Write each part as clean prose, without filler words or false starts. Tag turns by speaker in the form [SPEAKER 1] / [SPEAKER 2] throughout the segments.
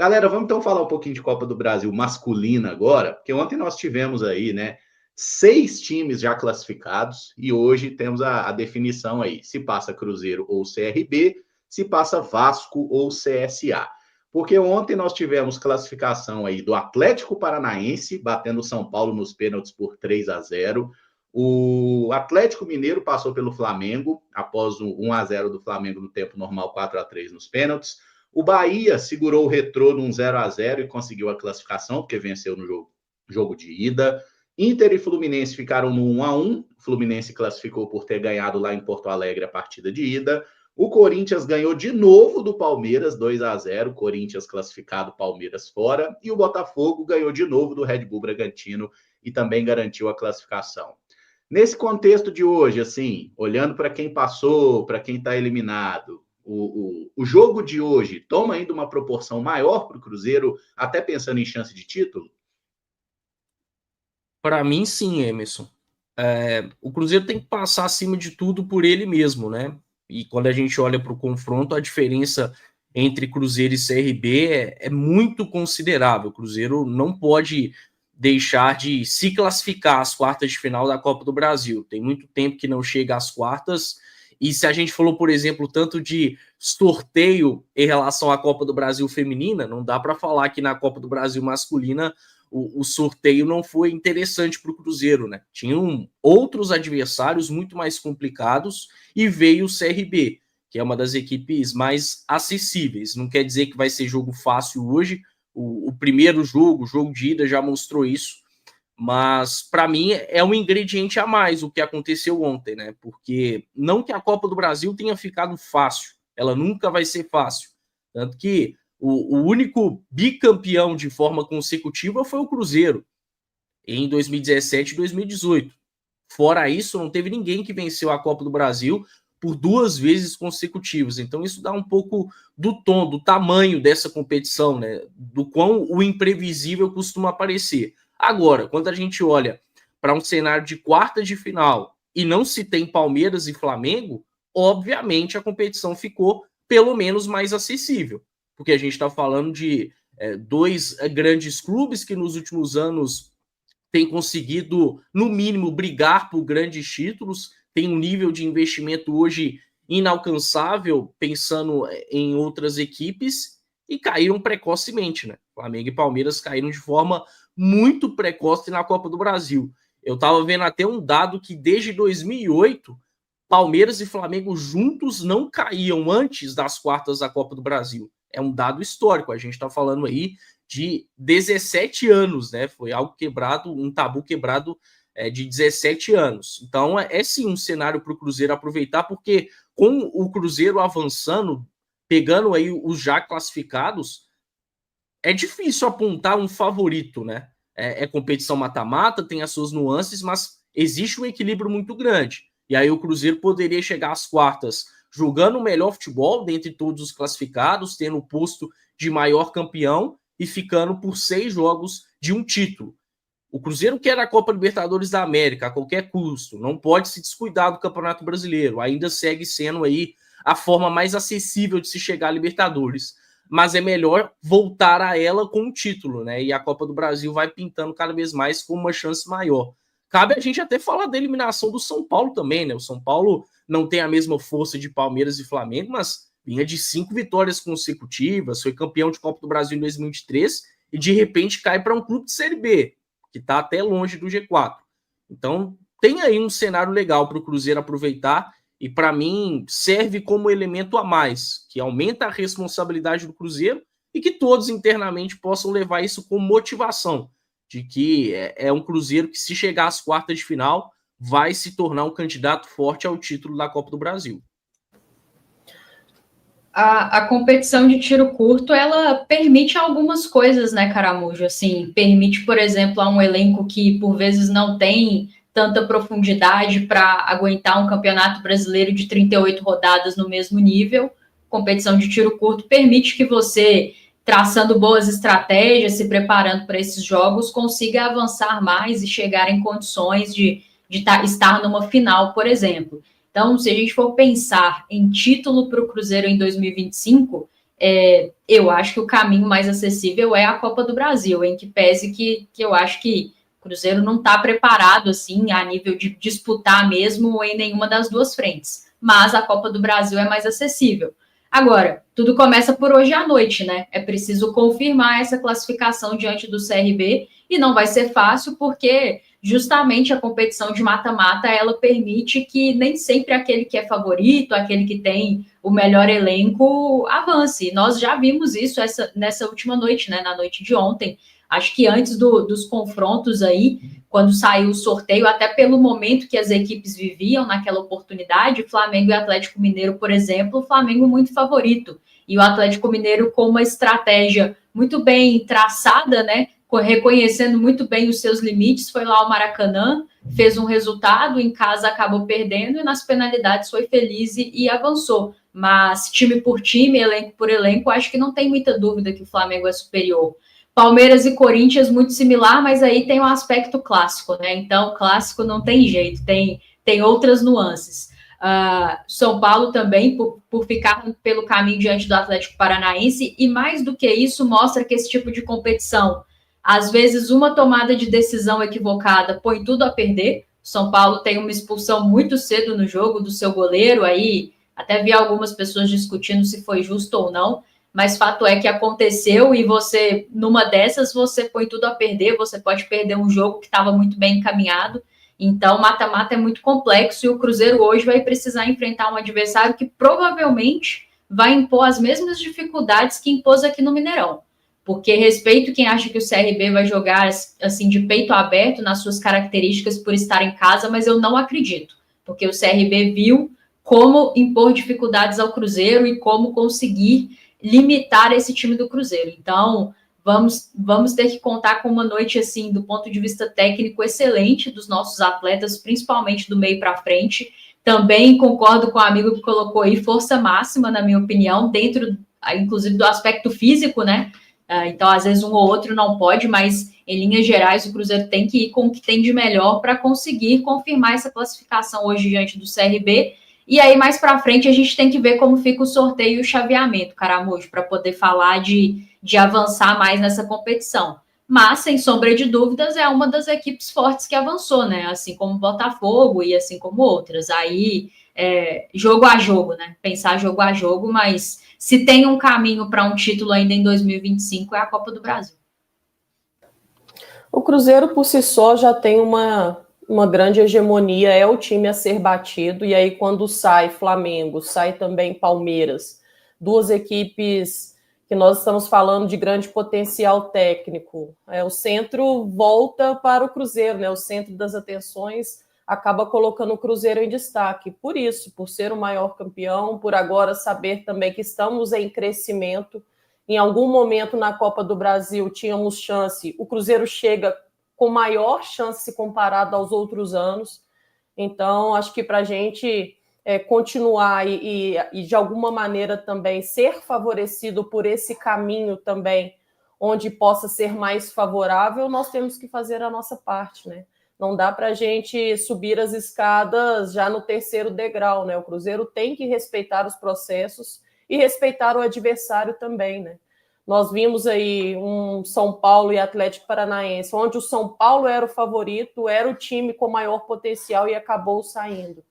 [SPEAKER 1] Galera, vamos então falar um pouquinho de Copa do Brasil masculina agora, porque ontem nós tivemos aí, né, 6 times já classificados e hoje temos a definição aí, se passa Cruzeiro ou CRB, se passa Vasco ou CSA. Porque ontem nós tivemos classificação aí do Atlético Paranaense, batendo o São Paulo nos pênaltis por 3-0. O Atlético Mineiro passou pelo Flamengo, após o 1-0 do Flamengo no tempo normal, 4-3 nos pênaltis. O Bahia segurou o Retrô num 0-0 e conseguiu a classificação, porque venceu no jogo de ida. Inter e Fluminense ficaram no 1-1. O Fluminense classificou por ter ganhado lá em Porto Alegre a partida de ida. O Corinthians ganhou de novo do Palmeiras, 2-0. Corinthians classificado, Palmeiras fora. E o Botafogo ganhou de novo do Red Bull Bragantino e também garantiu a classificação. Nesse contexto de hoje, assim, olhando para quem passou, para quem está eliminado, o jogo de hoje toma ainda uma proporção maior para o Cruzeiro, até pensando em chance de título?
[SPEAKER 2] Para mim, sim, Emerson. O Cruzeiro tem que passar, acima de tudo, por ele mesmo, né? E quando a gente olha para o confronto, a diferença entre Cruzeiro e CRB é muito considerável. O Cruzeiro não pode deixar de se classificar às quartas de final da Copa do Brasil. Tem muito tempo que não chega às quartas. E se a gente falou, por exemplo, tanto de sorteio em relação à Copa do Brasil feminina, não dá para falar que na Copa do Brasil masculina o sorteio não foi interessante para o Cruzeiro, né? Tinham outros adversários muito mais complicados e veio o CRB, que é uma das equipes mais acessíveis. Não quer dizer que vai ser jogo fácil hoje. O primeiro jogo, o jogo de ida, já mostrou isso. Mas, para mim, é um ingrediente a mais o que aconteceu ontem, né? Porque não que a Copa do Brasil tenha ficado fácil. Ela nunca vai ser fácil. Tanto que o único bicampeão de forma consecutiva foi o Cruzeiro, em 2017 e 2018. Fora isso, não teve ninguém que venceu a Copa do Brasil por 2 vezes consecutivas. Então, isso dá um pouco do tom, do tamanho dessa competição, né? Do quão o imprevisível costuma aparecer. Agora, quando a gente olha para um cenário de quarta de final e não se tem Palmeiras e Flamengo, obviamente a competição ficou pelo menos mais acessível, porque a gente está falando de 2 grandes clubes que nos últimos anos têm conseguido, no mínimo, brigar por grandes títulos, tem um nível de investimento hoje inalcançável, pensando em outras equipes, e caíram precocemente, né? Flamengo e Palmeiras caíram de forma muito precoce na Copa do Brasil. Eu estava vendo até um dado que desde 2008, Palmeiras e Flamengo juntos não caíam antes das quartas da Copa do Brasil. É um dado histórico, a gente está falando aí de 17 anos, né? Foi algo quebrado, um tabu quebrado de 17 anos. Então, sim um cenário para o Cruzeiro aproveitar, porque com o Cruzeiro avançando, pegando aí os já classificados, é difícil apontar um favorito, né? É competição mata-mata, tem as suas nuances, mas existe um equilíbrio muito grande. E aí o Cruzeiro poderia chegar às quartas jogando o melhor futebol dentre todos os classificados, tendo o posto de maior campeão e ficando por 6 jogos de um título. O Cruzeiro quer a Copa Libertadores da América a qualquer custo, não pode se descuidar do Campeonato Brasileiro, ainda segue sendo aí a forma mais acessível de se chegar à Libertadores, mas é melhor voltar a ela com um título, né? E a Copa do Brasil vai pintando cada vez mais com uma chance maior. Cabe a gente até falar da eliminação do São Paulo também, né? O São Paulo não tem a mesma força de Palmeiras e Flamengo, mas vinha de 5 vitórias consecutivas, foi campeão de Copa do Brasil em 2023 e de repente cai para um clube de Série B, que está até longe do G4. Então, tem aí um cenário legal para o Cruzeiro aproveitar e, para mim, serve como elemento a mais, que aumenta a responsabilidade do Cruzeiro e que todos internamente possam levar isso como motivação, de que é um Cruzeiro que, se chegar às quartas de final, vai se tornar um candidato forte ao título da Copa do Brasil.
[SPEAKER 3] A competição de tiro curto, ela permite algumas coisas, né, Caramujo? Assim, permite, por exemplo, a um elenco que, por vezes, não tem tanta profundidade para aguentar um campeonato brasileiro de 38 rodadas no mesmo nível. Competição de tiro curto permite que você, traçando boas estratégias, se preparando para esses jogos, consiga avançar mais e chegar em condições de estar numa final, por exemplo. Então, se a gente for pensar em título para o Cruzeiro em 2025, eu acho que o caminho mais acessível é a Copa do Brasil, em que pese que eu acho que o Cruzeiro não está preparado assim a nível de disputar mesmo em nenhuma das duas frentes, mas a Copa do Brasil é mais acessível. Agora, tudo começa por hoje à noite, né? É preciso confirmar essa classificação diante do CRB e não vai ser fácil porque justamente a competição de mata-mata ela permite que nem sempre aquele que é favorito, aquele que tem o melhor elenco avance. Nós já vimos isso nessa última noite, né? Na noite de ontem. Acho que antes dos confrontos aí, quando saiu o sorteio, até pelo momento que as equipes viviam naquela oportunidade, Flamengo e Atlético Mineiro, por exemplo, o Flamengo muito favorito. E o Atlético Mineiro com uma estratégia muito bem traçada, né? Reconhecendo muito bem os seus limites, foi lá ao Maracanã, fez um resultado, em casa acabou perdendo e nas penalidades foi feliz e avançou. Mas time por time, elenco por elenco, acho que não tem muita dúvida que o Flamengo é superior. Palmeiras e Corinthians muito similar, mas aí tem um aspecto clássico, né? Então, clássico não tem jeito, tem outras nuances. São Paulo também, por ficar pelo caminho diante do Atlético Paranaense, e mais do que isso, mostra que esse tipo de competição, às vezes uma tomada de decisão equivocada põe tudo a perder. São Paulo tem uma expulsão muito cedo no jogo do seu goleiro, aí até vi algumas pessoas discutindo se foi justo ou não, mas fato é que aconteceu e você, numa dessas, você põe tudo a perder, você pode perder um jogo que estava muito bem encaminhado. Então, mata-mata é muito complexo e o Cruzeiro hoje vai precisar enfrentar um adversário que provavelmente vai impor as mesmas dificuldades que impôs aqui no Mineirão. Porque respeito quem acha que o CRB vai jogar assim de peito aberto nas suas características por estar em casa, mas eu não acredito. Porque o CRB viu como impor dificuldades ao Cruzeiro e como conseguir limitar esse time do Cruzeiro. Então, vamos ter que contar com uma noite, assim, do ponto de vista técnico, excelente dos nossos atletas, principalmente do meio para frente. Também concordo com o amigo que colocou aí força máxima, na minha opinião, dentro, inclusive, do aspecto físico, né? Então, às vezes, um ou outro não pode, mas, em linhas gerais, o Cruzeiro tem que ir com o que tem de melhor para conseguir confirmar essa classificação hoje diante do CRB. E aí, mais para frente, a gente tem que ver como fica o sorteio e o chaveamento, Caramujo, para poder falar de avançar mais nessa competição. Mas, sem sombra de dúvidas, é uma das equipes fortes que avançou, né? Assim como o Botafogo e assim como outras. Aí, jogo a jogo, né? Pensar jogo a jogo, mas se tem um caminho para um título ainda em 2025 é a Copa do Brasil.
[SPEAKER 4] O Cruzeiro, por si só, já tem uma grande hegemonia, é o time a ser batido, e aí quando sai Flamengo, sai também Palmeiras, duas equipes que nós estamos falando de grande potencial técnico, o centro volta para o Cruzeiro, né? O centro das atenções acaba colocando o Cruzeiro em destaque, por isso, por ser o maior campeão, por agora saber também que estamos em crescimento. Em algum momento na Copa do Brasil tínhamos chance, o Cruzeiro chega com maior chance comparado aos outros anos. Então, acho que para a gente continuar e, de alguma maneira, também ser favorecido por esse caminho também, onde possa ser mais favorável, nós temos que fazer a nossa parte, né? Não dá para a gente subir as escadas já no terceiro degrau, né? O Cruzeiro tem que respeitar os processos e respeitar o adversário também, né? Nós vimos aí um São Paulo e Atlético Paranaense, onde o São Paulo era o favorito, era o time com maior potencial e acabou saindo.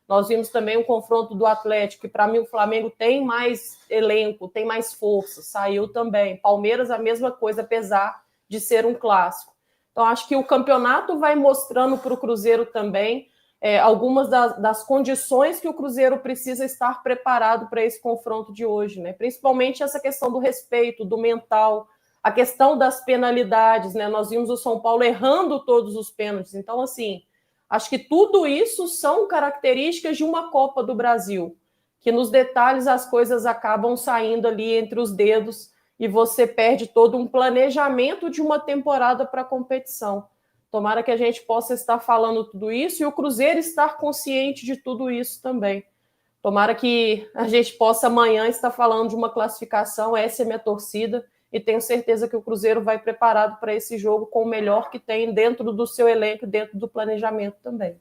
[SPEAKER 4] Nós vimos também um confronto do Atlético, que para mim o Flamengo tem mais elenco, tem mais força, saiu também. Palmeiras a mesma coisa, apesar de ser um clássico. Então acho que o campeonato vai mostrando para o Cruzeiro também algumas das condições que o Cruzeiro precisa estar preparado para esse confronto de hoje, né? Principalmente essa questão do respeito, do mental, a questão das penalidades, né? Nós vimos o São Paulo errando todos os pênaltis. Então, assim, acho que tudo isso são características de uma Copa do Brasil, que nos detalhes as coisas acabam saindo ali entre os dedos e você perde todo um planejamento de uma temporada para a competição. Tomara que a gente possa estar falando tudo isso e o Cruzeiro estar consciente de tudo isso também. Tomara que a gente possa amanhã estar falando de uma classificação, essa é minha torcida, e tenho certeza que o Cruzeiro vai preparado para esse jogo com o melhor que tem dentro do seu elenco, dentro do planejamento também.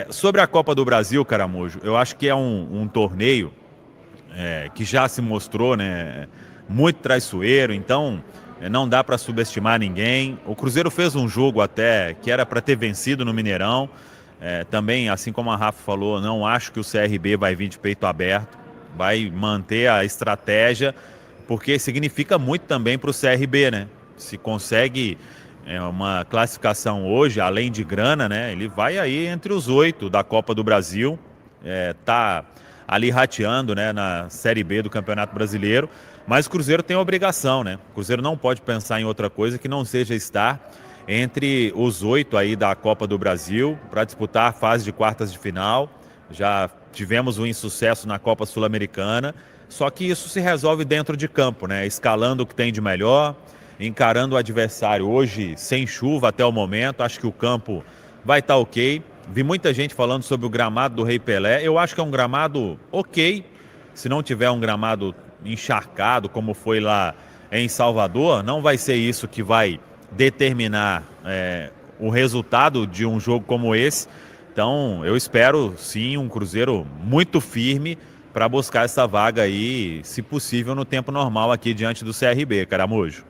[SPEAKER 5] Sobre a Copa do Brasil, Caramujo, eu acho que é um torneio que já se mostrou, né, muito traiçoeiro, então não dá para subestimar ninguém. O Cruzeiro fez um jogo até que era para ter vencido no Mineirão. Também, assim como a Rafa falou, não acho que o CRB vai vir de peito aberto, vai manter a estratégia, porque significa muito também para o CRB, né? Se consegue uma classificação hoje, além de grana, né? Ele vai aí entre os 8 da Copa do Brasil, tá ali rateando, né, na Série B do Campeonato Brasileiro, mas o Cruzeiro tem a obrigação, né? O Cruzeiro não pode pensar em outra coisa que não seja estar entre os 8 aí da Copa do Brasil para disputar a fase de quartas de final. Já tivemos um insucesso na Copa Sul-Americana, só que isso se resolve dentro de campo, né? Escalando o que tem de melhor, encarando o adversário hoje sem chuva até o momento. Acho que o campo vai estar ok. Vi muita gente falando sobre o gramado do Rei Pelé. Eu acho que é um gramado ok. Se não tiver um gramado encharcado, como foi lá em Salvador, não vai ser isso que vai determinar o resultado de um jogo como esse. Então, eu espero, sim, um Cruzeiro muito firme para buscar essa vaga aí, se possível, no tempo normal aqui diante do CRB, Caramujo.